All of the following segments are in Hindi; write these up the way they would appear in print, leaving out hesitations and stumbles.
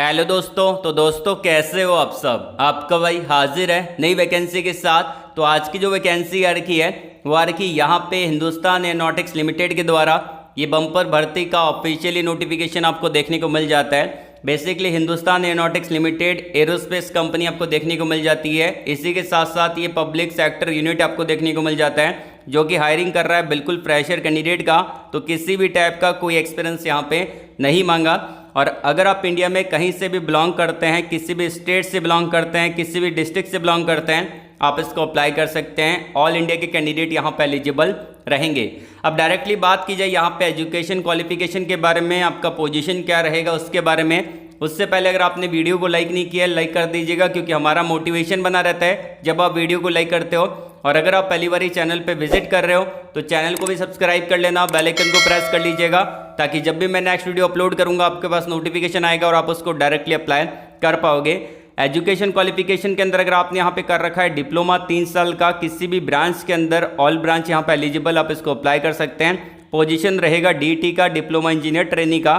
हेलो दोस्तों। तो दोस्तों कैसे हो आप सब। आपका भाई हाजिर है नई वैकेंसी के साथ। तो आज की जो वैकेंसी आ रखी है वो आ रखी यहाँ पे हिंदुस्तान एरोनॉटिक्स लिमिटेड के द्वारा ये बम्पर भर्ती का ऑफिशियली नोटिफिकेशन आपको देखने को मिल जाता है। Basically Hindustan aeronautics limited aerospace company आपको देखने को मिल जाती है। इसी के साथ साथ ये पब्लिक सेक्टर यूनिट आपको देखने को मिल जाता है जो कि हायरिंग कर रहा है बिल्कुल फ्रेशर कैंडिडेट का। तो किसी भी टाइप का कोई एक्सपीरियंस यहाँ पे नहीं मांगा। और अगर आप इंडिया में कहीं से भी बिलोंग करते हैं, किसी भी स्टेट से बिलोंग करते हैं, किसी भी डिस्ट्रिक्ट से बिलोंग करते हैं, आप इसको अप्लाई कर सकते हैं। ऑल इंडिया के कैंडिडेट यहाँ पे एलिजिबल रहेंगे। अब डायरेक्टली बात की जाए यहाँ पे एजुकेशन क्वालिफिकेशन के बारे में, आपका पोजीशन क्या रहेगा उसके बारे में। उससे पहले अगर आपने वीडियो को लाइक नहीं किया लाइक कर दीजिएगा, क्योंकि हमारा मोटिवेशन बना रहता है जब आप वीडियो को लाइक करते हो। और अगर आप पहली बार ही चैनल पे विजिट कर रहे हो तो चैनल को भी सब्सक्राइब कर लेना, बेल आइकन को प्रेस कर लीजिएगा, ताकि जब भी मैं नेक्स्ट वीडियो अपलोड करूंगा आपके पास नोटिफिकेशन आएगा और आप उसको डायरेक्टली अप्लाई कर पाओगे। एजुकेशन क्वालिफिकेशन के अंदर अगर आपने यहाँ पे कर रखा है डिप्लोमा 3 साल का किसी भी ब्रांच के अंदर, ऑल ब्रांच यहाँ पे एलिजिबल, आप इसको अप्लाई कर सकते हैं। पोजीशन रहेगा डीटी का, डिप्लोमा इंजीनियर ट्रेनी का।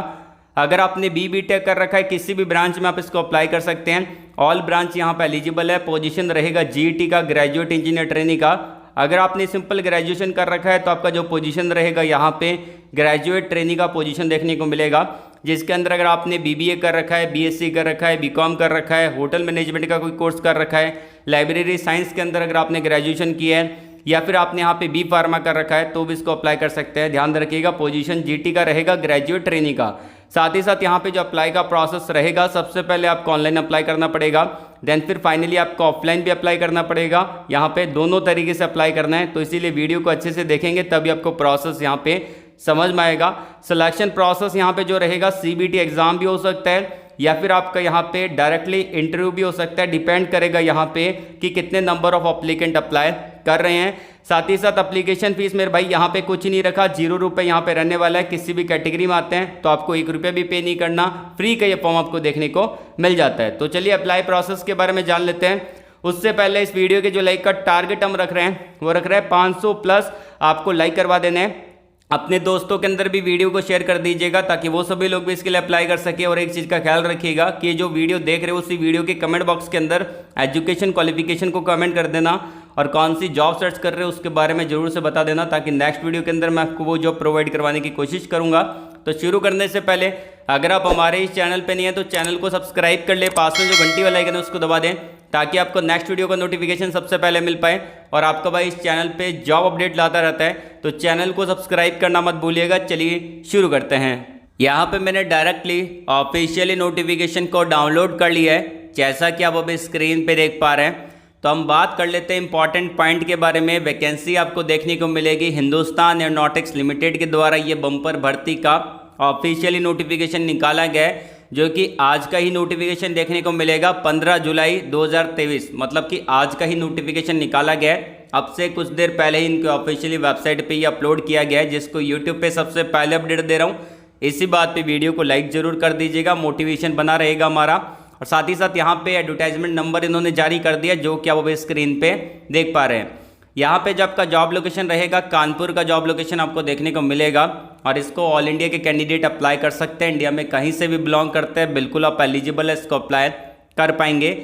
अगर आपने बी.टेक कर रखा है किसी भी ब्रांच में आप इसको अप्लाई कर सकते हैं। ऑल ब्रांच यहाँ पे एलिजिबल है। पोजीशन रहेगा जीईटी का, ग्रेजुएट इंजीनियर ट्रेनी का। अगर आपने सिंपल ग्रेजुएशन कर रखा है तो आपका जो पोजीशन रहेगा यहाँ पे ग्रेजुएट ट्रेनी का पोजीशन देखने को मिलेगा, जिसके अंदर अगर आपने बीबीए कर रखा है, बीएससी कर रखा है, बीकॉम कर रखा है, होटल मैनेजमेंट का कोई कोर्स कर रखा है, लाइब्रेरी साइंस के अंदर अगर आपने ग्रेजुएशन किया है, या फिर आपने यहाँ पे बी फार्मा कर रखा है तो भी इसको अप्लाई कर सकते हैं। ध्यान रखिएगा पोजीशन जीटी का रहेगा, ग्रेजुएट ट्रेनी का। साथ ही साथ यहाँ पे जो अप्लाई का प्रोसेस रहेगा, सबसे पहले आपको ऑनलाइन अप्लाई करना पड़ेगा, देन फिर फाइनली आपको ऑफलाइन भी अप्लाई करना पड़ेगा। यहाँ पे दोनों तरीके से अप्लाई करना है, तो इसीलिए वीडियो को अच्छे से देखेंगे तभी आपको प्रोसेस यहाँ पे समझ में आएगा। सिलेक्शन प्रोसेस यहाँ पे जो रहेगा सीबीटी एग्जाम भी हो सकता है या फिर आपका यहाँ पे डायरेक्टली इंटरव्यू भी हो सकता है। डिपेंड करेगा यहाँ पे कि कितने नंबर ऑफ अप्लीकेंट अप्लाई कर रहे हैं। साथ ही साथ एप्लीकेशन फीस मेरे भाई यहाँ पे कुछ नहीं रखा, 0 रुपये यहाँ पे रहने वाला है। किसी भी कैटेगरी में आते हैं तो आपको 1 रुपया भी पे नहीं करना, फ्री का ये फॉर्म आपको देखने को मिल जाता है। तो चलिए अप्लाई प्रोसेस के बारे में जान लेते हैं। उससे पहले इस वीडियो के जो लाइक का टारगेट हम रख रहे हैं वो रख रहे हैं 500 प्लस आपको लाइक करवा देने हैं। अपने दोस्तों के अंदर भी वीडियो को शेयर कर दीजिएगा ताकि वो सभी लोग भी इसके लिए अप्लाई कर सके। और एक चीज़ का ख्याल रखिएगा कि जो वीडियो देख रहे हो उसी वीडियो के कमेंट बॉक्स के अंदर एजुकेशन क्वालिफिकेशन को कमेंट कर देना और कौन सी जॉब सर्च कर रहे हो उसके बारे में जरूर से बता देना, ताकि नेक्स्ट वीडियो के अंदर मैं आपको वो जॉब प्रोवाइड करवाने की कोशिश करूँगा। तो शुरू करने से पहले अगर आप हमारे इस चैनल पर नहीं है तो चैनल को सब्सक्राइब कर ले, पास में जो घंटी वाला आइकन है उसको दबा दें ताकि आपको नेक्स्ट वीडियो का नोटिफिकेशन सबसे पहले मिल पाए। और आपका भाई इस चैनल पे जॉब अपडेट लाता रहता है, तो चैनल को सब्सक्राइब करना मत भूलिएगा। चलिए शुरू करते हैं। यहाँ पे मैंने डायरेक्टली ऑफिशियली नोटिफिकेशन को डाउनलोड कर लिया है, जैसा कि आप अभी स्क्रीन पे देख पा रहे हैं। तो हम बात कर लेते हैं इंपॉर्टेंट पॉइंट के बारे में। वैकेंसी आपको देखने को मिलेगी हिंदुस्तान एरोनॉटिक्स लिमिटेड के द्वारा ये बम्पर भर्ती का ऑफिशियली नोटिफिकेशन निकाला गया है, जो कि आज का ही नोटिफिकेशन देखने को मिलेगा 15 जुलाई 2023, मतलब कि आज का ही नोटिफिकेशन निकाला गया है। अब से कुछ देर पहले ही इनके ऑफिशियली वेबसाइट पे ही अपलोड किया गया है, जिसको यूट्यूब पे सबसे पहले अपडेट दे रहा हूँ। इसी बात पे वीडियो को लाइक जरूर कर दीजिएगा, मोटिवेशन बना रहेगा हमारा। और साथ ही साथ यहाँ पे एडवर्टाइजमेंट नंबर इन्होंने जारी कर दिया, जो कि आप अभी स्क्रीन पे देख पा रहे हैं। यहाँ पे जब का जॉब लोकेशन रहेगा कानपुर का जॉब लोकेशन आपको देखने को मिलेगा। और इसको ऑल इंडिया के कैंडिडेट अप्लाई कर सकते हैं, इंडिया में कहीं से भी बिलोंग करते हैं, बिल्कुल आप एलिजिबल है, इसको अप्लाई कर पाएंगे।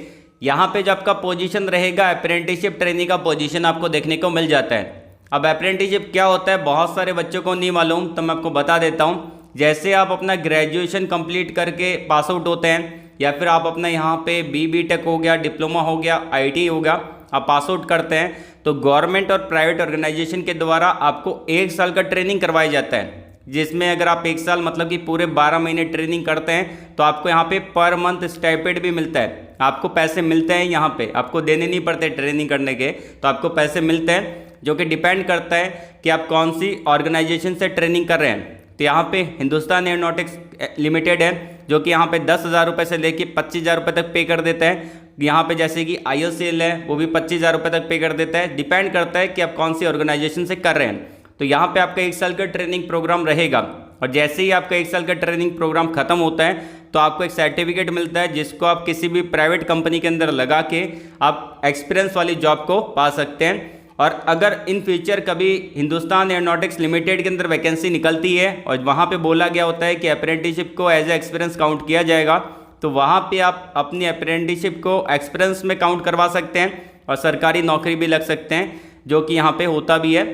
यहाँ पे जब का पोजीशन रहेगा अप्रेंटिसशिप ट्रेनी का पोजीशन आपको देखने को मिल जाता है। अब अप्रेंटिसशिप क्या होता है बहुत सारे बच्चों को नहीं मालूम, तो मैं आपको बता देता हूँ। जैसे आप अपना ग्रेजुएशन कंप्लीट करके पास आउट होते हैं, या फिर आप अपना यहाँ पे बी.टेक हो गया, डिप्लोमा हो गया, IIT हो गया, आप पास आउट करते हैं, तो गवर्नमेंट और प्राइवेट ऑर्गेनाइजेशन के द्वारा आपको 1 साल का ट्रेनिंग करवाया जाता है, जिसमें अगर आप 1 साल मतलब कि पूरे 12 महीने ट्रेनिंग करते हैं तो आपको यहाँ पे पर मंथ स्टाइपेंड भी मिलता है। आपको पैसे मिलते हैं, यहाँ पे आपको देने नहीं पड़ते ट्रेनिंग करने के, तो आपको पैसे मिलते हैं, जो कि डिपेंड करता है कि आप कौन सी ऑर्गेनाइजेशन से ट्रेनिंग कर रहे हैं। तो यहाँ पे हिंदुस्तान एरोनॉटिक्स लिमिटेड है, जो कि यहाँ पे 10,000 रुपये से लेके 25,000 रुपये तक पे कर देता है। यहाँ पे जैसे कि IOCL है वो भी 25,000 रुपये तक पे कर देता है। डिपेंड करता है कि आप कौन सी ऑर्गेनाइजेशन से कर रहे हैं। तो यहाँ पे आपका 1 साल का ट्रेनिंग प्रोग्राम रहेगा, और जैसे ही आपका 1 साल का ट्रेनिंग प्रोग्राम खत्म होता है तो आपको एक सर्टिफिकेट मिलता है, जिसको आप किसी भी प्राइवेट कंपनी के अंदर लगा के आप एक्सपीरियंस वाली जॉब को पा सकते हैं। और अगर इन फ्यूचर कभी हिंदुस्तान एरोनॉटिक्स लिमिटेड के अंदर वैकेंसी निकलती है और वहाँ पे बोला गया होता है कि अप्रेंटिसशिप को एज ए एक्सपीरियंस काउंट किया जाएगा, तो वहाँ पे आप अपनी अप्रेंटिसशिप को एक्सपीरियंस में काउंट करवा सकते हैं और सरकारी नौकरी भी लग सकते हैं, जो कि यहाँ पे होता भी है।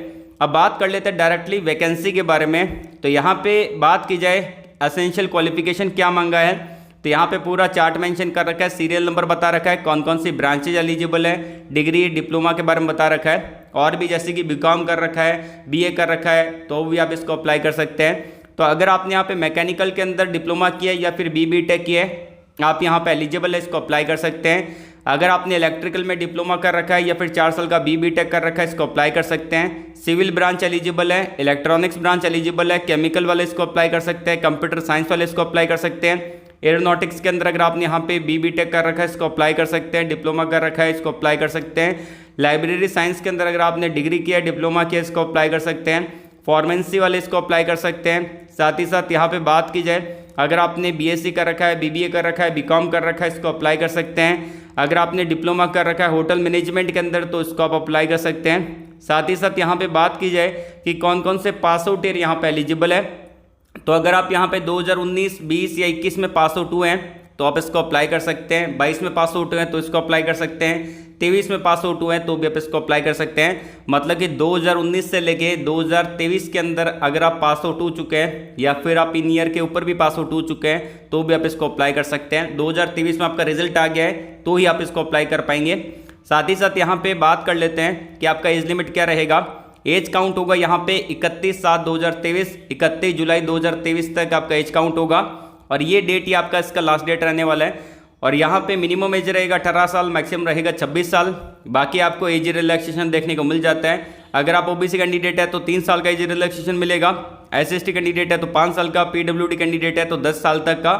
अब बात कर लेते हैं डायरेक्टली वैकेंसी के बारे में। तो यहाँ पे बात की जाए एसेंशियल क्वालिफिकेशन क्या मांगा है, तो यहाँ पे पूरा चार्ट मेंशन कर रखा है, सीरियल नंबर बता रखा है, कौन कौन सी ब्रांचेज एलिजिबल है, डिग्री डिप्लोमा के बारे में बता रखा है, और भी जैसे कि बीकॉम कर रखा है, बीए कर रखा है, तो भी आप इसको अप्लाई कर सकते हैं। तो अगर आपने यहाँ पे मैकेनिकल के अंदर डिप्लोमा किया है या फिर बी टेक किया है, आप यहाँ पे एलिजिबल है, इसको अप्लाई कर सकते हैं। अगर आपने इलेक्ट्रिकल में डिप्लोमा कर रखा है या फिर 4 साल का बी टेक कर रखा है, इसको अप्लाई कर सकते हैं। सिविल ब्रांच एलिजिबल है, इलेक्ट्रॉनिक्स ब्रांच एलिजिबल है, केमिकल वाले इसको अप्लाई कर सकते हैं, कंप्यूटर साइंस वाले इसको अप्लाई कर सकते हैं। एरोनॉटिक्स के अंदर अगर आपने यहाँ पे बी टेक कर रखा है, इसको अप्लाई कर सकते हैं। डिप्लोमा कर रखा है, इसको अप्लाई कर सकते हैं। लाइब्रेरी साइंस के अंदर अगर आपने डिग्री किया है, डिप्लोमा किया, इसको अप्लाई कर सकते हैं। फार्मेसी वाले इसको अप्लाई कर सकते हैं। साथ ही साथ यहाँ पे बात की जाए, अगर आपने बीएससी कर रखा है, बीबीए कर रखा है, बीकॉम कर रखा है, इसको अप्लाई कर सकते हैं। अगर आपने डिप्लोमा कर रखा है होटल मैनेजमेंट के अंदर, तो इसको आप अप्लाई कर सकते हैं। साथ ही साथ यहाँ पे बात की जाए कि कौन कौन से पास आउट ईयर यहाँ पे एलिजिबल है, तो अगर आप यहाँ पे 2019, 20 या 21 में पास आउट हुए हैं तो आप इसको अप्लाई कर सकते हैं। 22 में पास आउट हुए हैं तो इसको अप्लाई कर सकते हैं। 23 में पास आउट हुए हैं तो भी आप इसको अप्लाई कर सकते हैं। मतलब कि 2019 से लेके 2023 के अंदर अगर आप पास आउट हो चुके हैं या फिर आप इन ईयर के ऊपर भी पास आउट हो चुके हैं तो भी आप इसको अप्लाई कर सकते हैं। 2023 में आपका रिजल्ट आ गया है तो ही आप इसको अप्लाई कर पाएंगे। साथ ही साथ यहाँ पे बात कर लेते हैं कि आपका एज लिमिट क्या रहेगा। एज काउंट होगा यहाँ पे 31/7/2023, 31 जुलाई 2023 तक आपका एज काउंट होगा और ये डेट ही आपका इसका लास्ट डेट रहने वाला है। और यहाँ पे मिनिमम एज रहेगा 18 साल, मैक्सिमम रहेगा 26 साल। बाकी आपको एज रिलैक्सेशन देखने को मिल जाता है। अगर आप ओबीसी कैंडिडेट है तो 3 साल का एज रिलैक्सेशन मिलेगा, SC/ST कैंडिडेट है तो 5 साल का, PWD कैंडिडेट है तो 10 साल तक का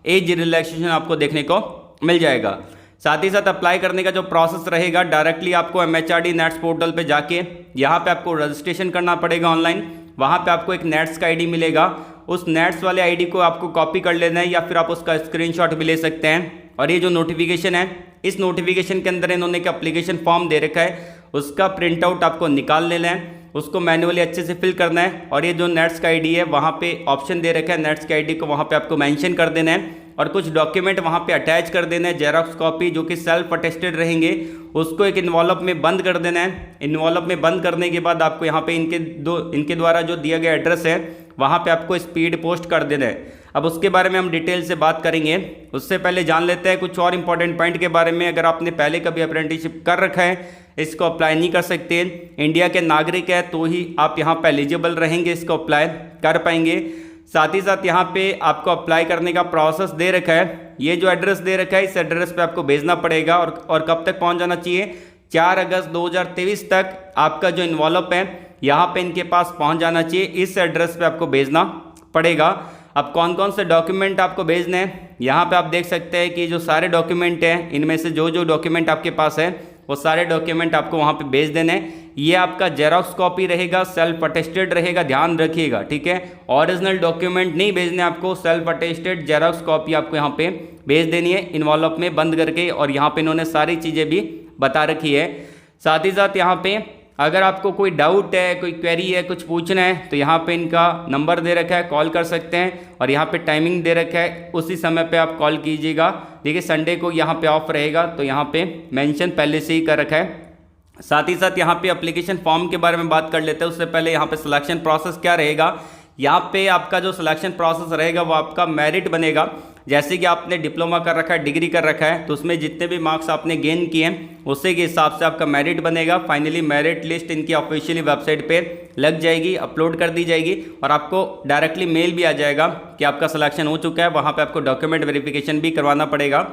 एज रिलैक्सेशन आपको देखने को मिल जाएगा। साथ ही साथ अप्लाई करने का जो प्रोसेस रहेगा, डायरेक्टली आपको MHRD नेट्स पोर्टल पे जाके यहाँ पे आपको रजिस्ट्रेशन करना पड़ेगा ऑनलाइन। वहाँ पे आपको एक नेट्स का आईडी मिलेगा, उस नेट्स वाले आईडी को आपको कॉपी कर लेना है या फिर आप उसका स्क्रीनशॉट भी ले सकते हैं। और ये जो नोटिफिकेशन है, इस नोटिफिकेशन के अंदर इन्होंने एक एप्लीकेशन फॉर्म दे रखा है, उसका प्रिंट आउट आपको निकाल लेना है, उसको मैन्युअली अच्छे से फिल करना है। और ये जो नेट्स का आईडी है वहाँ पे ऑप्शन दे रखा है, नेट्स के आईडी को वहाँ पे आपको मेंशन कर देना है और कुछ डॉक्यूमेंट वहाँ पे अटैच कर देना है, जेरॉक्स कॉपी जो कि सेल्फ अटेस्टेड रहेंगे, उसको एक इन्वॉल्व में बंद कर देना है। इन्वॉल्व में बंद करने के बाद आपको यहाँ पे इनके द्वारा जो दिया गया एड्रेस है वहाँ पे आपको स्पीड पोस्ट कर देना है। अब उसके बारे में हम डिटेल से बात करेंगे, उससे पहले जान लेते हैं कुछ और इंपॉर्टेंट पॉइंट के बारे में। अगर आपने पहले कभी अप्रेंटिसशिप कर रखा है, इसको अप्लाई नहीं कर सकते, इंडिया के नागरिक है तो ही आप यहाँ पर एलिजिबल रहेंगे, इसको अप्लाई कर पाएंगे। साथ ही साथ यहाँ पे आपको अप्लाई करने का प्रोसेस दे रखा है, ये जो एड्रेस दे रखा है इस एड्रेस पे आपको भेजना पड़ेगा और कब तक पहुँच जाना चाहिए, 4 अगस्त 2023 तक आपका जो इन्वॉल्व है यहाँ पे इनके पास पहुँच जाना चाहिए, इस एड्रेस पे आपको भेजना पड़ेगा। अब कौन कौन से डॉक्यूमेंट आपको भेजने हैं, यहाँ पे आप देख सकते हैं कि जो सारे डॉक्यूमेंट हैं इनमें से जो जो डॉक्यूमेंट आपके पास है वो सारे डॉक्यूमेंट आपको वहाँ पे भेज देने हैं। ये आपका जेरॉक्स कॉपी रहेगा, सेल्फ अटेस्टेड रहेगा, ध्यान रखिएगा, ठीक है। ओरिजिनल डॉक्यूमेंट नहीं भेजने आपको, सेल्फ अटेस्टेड जेरॉक्स कॉपी आपको यहाँ पे भेज देनी है इन्वॉल्व में बंद करके। और यहाँ पे इन्होंने सारी चीज़ें भी बता रखी है। साथ ही साथ यहाँ पे अगर आपको कोई डाउट है, कोई क्वेरी है, कुछ पूछना है तो यहाँ पे इनका नंबर दे रखा है, कॉल कर सकते हैं। और यहाँ पे टाइमिंग दे रखा है, उसी समय पे आप कॉल कीजिएगा। देखिए संडे को यहाँ पे ऑफ रहेगा तो यहाँ पे मेंशन पहले से ही कर रखा है। साथ ही साथ यहाँ पे एप्लीकेशन फॉर्म के बारे में बात कर लेते हैं। उससे पहले यहाँ पे सिलेक्शन प्रोसेस क्या रहेगा, यहाँ पे आपका जो सिलेक्शन प्रोसेस रहेगा वो आपका मेरिट बनेगा। जैसे कि आपने डिप्लोमा कर रखा है, डिग्री कर रखा है, तो उसमें जितने भी मार्क्स आपने गेन किए हैं उसी के हिसाब से आपका मेरिट बनेगा। फाइनली मेरिट लिस्ट इनकी ऑफिशियली वेबसाइट पे लग जाएगी, अपलोड कर दी जाएगी और आपको डायरेक्टली मेल भी आ जाएगा कि आपका सिलेक्शन हो चुका है। वहाँ पर आपको डॉक्यूमेंट वेरिफिकेशन भी करवाना पड़ेगा।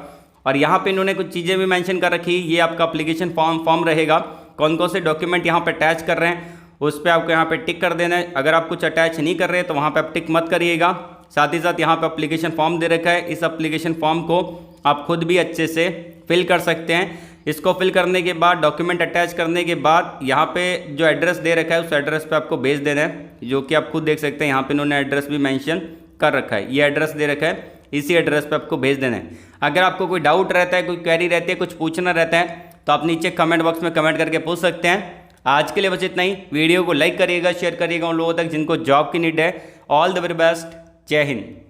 और यहाँ पे इन्होंने कुछ चीज़ें भी मेंशन कर रखी, ये आपका एप्लीकेशन फॉर्म रहेगा, कौन कौन से डॉक्यूमेंट यहाँ पे अटैच कर रहे हैं उस पर आपको यहाँ पे टिक कर देना है। अगर आप कुछ अटैच नहीं कर रहे तो वहाँ पे आप टिक मत करिएगा। साथ ही साथ यहाँ पे एप्लीकेशन फॉर्म दे रखा है, इस एप्लीकेशन फॉर्म को आप खुद भी अच्छे से फिल कर सकते हैं। इसको फिल करने के बाद, डॉक्यूमेंट अटैच करने के बाद यहाँ पे जो एड्रेस दे रखा है उस एड्रेस पे आपको भेज देना है, जो कि आप खुद देख सकते हैं। यहाँ पे इन्होंने एड्रेस भी मेंशन कर रखा है, ये एड्रेस दे रखा है, इसी एड्रेस पे आपको भेज देना है। अगर आपको कोई डाउट रहता है, कोई क्वेरी रहती है, कुछ पूछना रहता है तो आप नीचे कमेंट बॉक्स में कमेंट करके पूछ सकते हैं। आज के लिए बस इतना ही। वीडियो को लाइक करिएगा, शेयर करिएगा उन लोगों तक जिनको जॉब की नीड है। ऑल द वेरी बेस्ट, जय हिंद।